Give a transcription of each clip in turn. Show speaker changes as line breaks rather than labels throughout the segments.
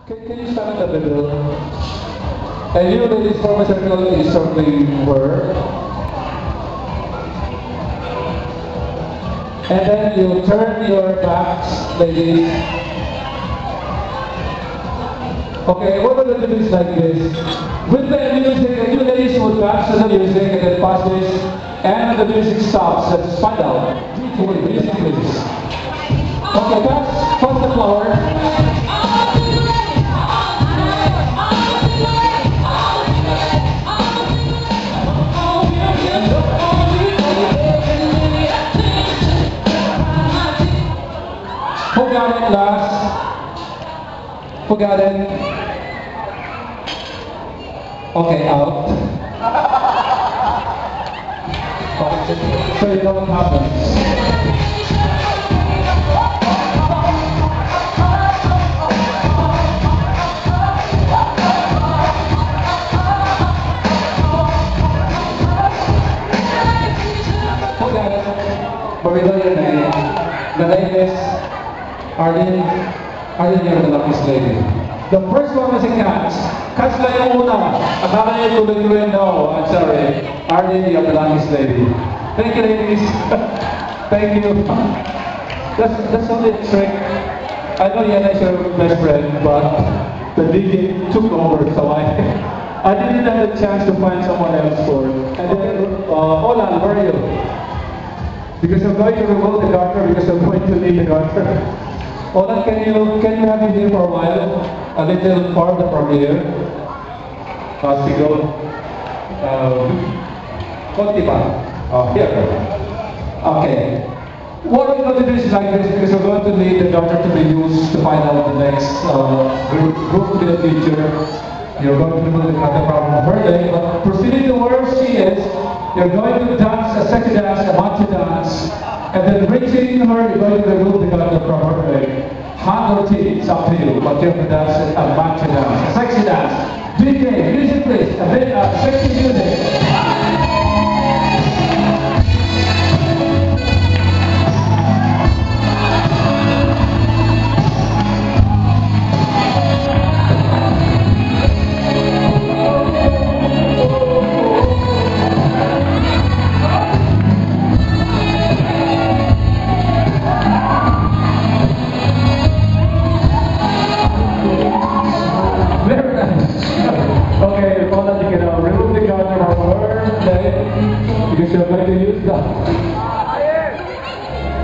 Can you stand in the middle? And you, ladies, form a circle is circling her. And then you turn your backs, ladies. Okay, what are the music like this? With the music, and you ladies would back to the music and then pass this. And when the music stops, let's find out. Okay, music please. Okay, pass the flower. Who got it last? Who got it? Okay, out. So you know what happens. Who got it? But we know your name. The name is Arlene, you're the luckiest lady. The first one is a cat. Cat's na yung una. Akala niyo tuloy-tuloy, no. I'm sorry. Arlene, you're the luckiest lady. Thank you, ladies. Thank you. That's only a trick. I know Yana is your best friend, but the DJ took over, so I didn't have the chance to find someone else for it. And then, Olan, where are you? Because I'm going to remove the garter, because I'm going to leave the garter. Olan, can you have him here for a while? A little farther from here. Siguro. Konti pa. Here. Okay. What we're going to do is like this, because we're going to need the doctor to be used to find out the next group in the future. You're going to do the from her leg, but proceeding to where she is, you're going to dance a sexy dance, a macho dance. And then reaching her, you're going to remove the gun from her leg. Hand or teeth, it's up to you. But you have to dance a macho dance, a sexy dance. DJ, music please, a bit of sexy music.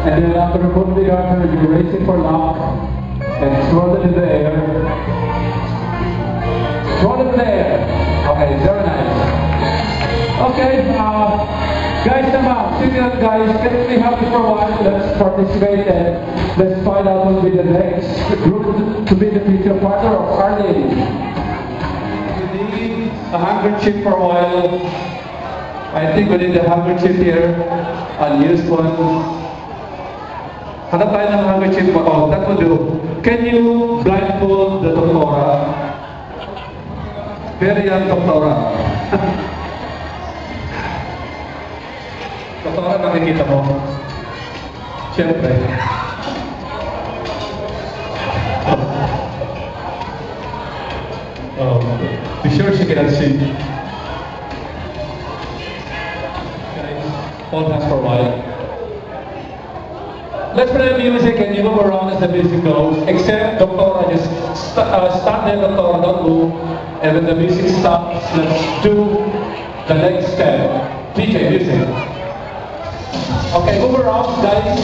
And then after removing the garter, you raise it for lock and throw it in the air. Throw it in the air. Okay, very nice. Okay, guys, come on, sing it, guys. Can we have it for a while? Let's participate and let's find out who will be the next group to be the future partner of our lady. We need a handkerchief for a while. I think we need a handkerchief here. Unused one. Hanap tayo ng handkerchief. Oh, that will do. Can you blindfold the Doktora? Very young Doktora. Doktora, nakikita mo? Siyempre. Oh, be sure she cannot see. Hold hands for a while. Let's play the music and you move around as the music goes. Except Doktora, just start there, Doktora, don't move. And when the music stops, let's do the next step. DJ, music. Okay, move around, guys.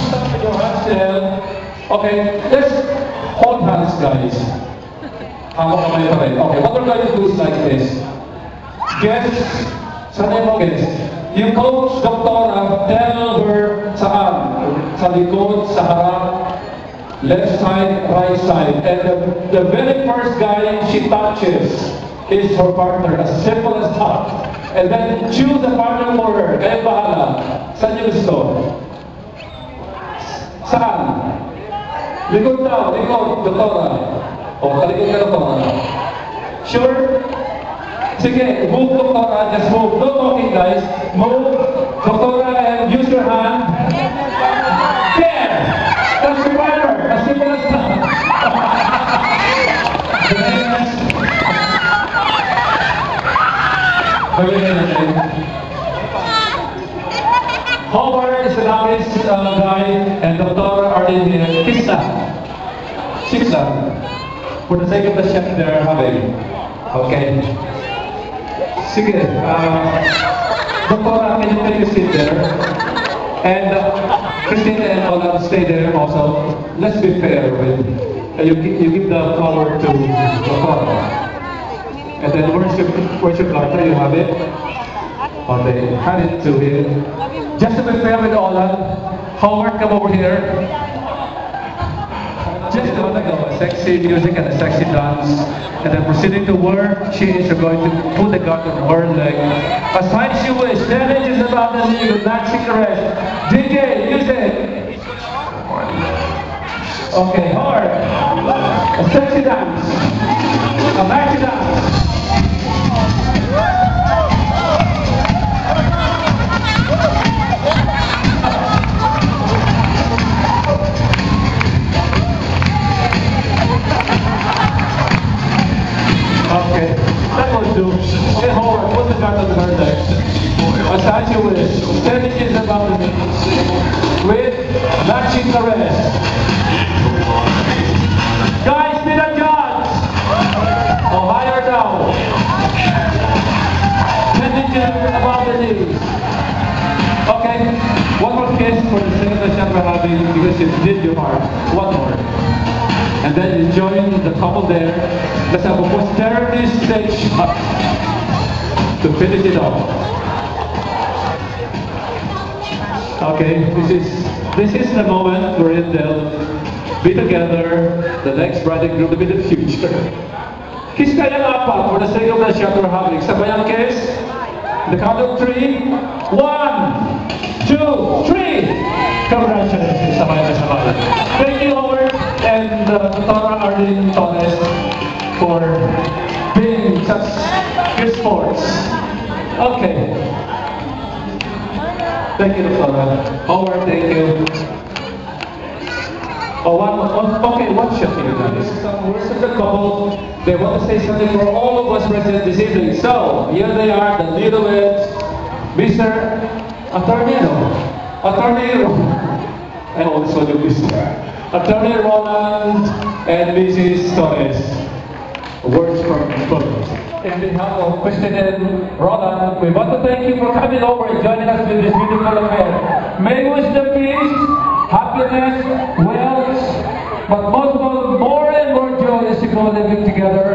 Stop with your hands there. Okay, let's hold hands, guys. Okay, what we're going to do is like this. Guess, sanay mo guess. Yung coach, Doktora, tell her saan. Sa likod, sa harap, left side, right side. And the very first guy she touches is her partner. As simple as that. And then choose a partner for her. Kaya bahala. Saan niyo gusto? Saan? Likod daw, likod, Doktora. O, talikod ka, Doktora. Sure? Sige, move, Doktora. Just move. No talking, guys. Move Doctora, use your hand. There! That's the winner! As simple as that. The name is... Howard is an artist guy, and Doctora Arlene Kisla. For the sake of the chef they're having. Okay. Sige. Doctora, can you take a seat there? And Christina and Ola stay there also. Let's be fair with you give the flower to Doctora. And then where's your garter? You have it? Okay, hand it to him. Just to be fair with Ola, Howard, come over here. Just a moment ago, a sexy music and a sexy dance. And then proceeding to where she is going to put the garter on her leg. As high as you wish, 10 inches above the knee with matching the rest. DJ, music! Okay, Howard. A sexy dance. A matching dance. Okay, that will do. Hey Howard, put the garter on her leg. As high as you wish. 10 inches above the knee. With matching the rest. Guys, be the judge! Or higher down. 10 inches above the knees. Okay, one more kiss for the sake of the chef we're having because you did your part. One more. And then you join the couple there. Let's have a posterity stage shot to finish it off. Okay, this is the moment wherein they'll be together, the next bride and groom to be the future. Kiss kayang apat for the sake of the shot we're having. Sabayang kiss. The count of 3. 1, 2, 3. Congratulations. Sabay. Thank you, Howard and Doctora Arlene Torres for being such good sports. Okay. Thank you, Doctora. Howard, thank you. Oh, okay, one shot here, guys. Some words of the couple. They want to say something for all of us present this evening. So, here they are, the newlyweds, Mr. Attorney I always saw you, Mr. Attorney Roland and Mrs. Torres. Words from both. In behalf of Christian and Roland, we want to thank you for coming over and joining us in this beautiful affair. May we wish the peace, happiness, wealth, but most of all, more and more joy as you go living together.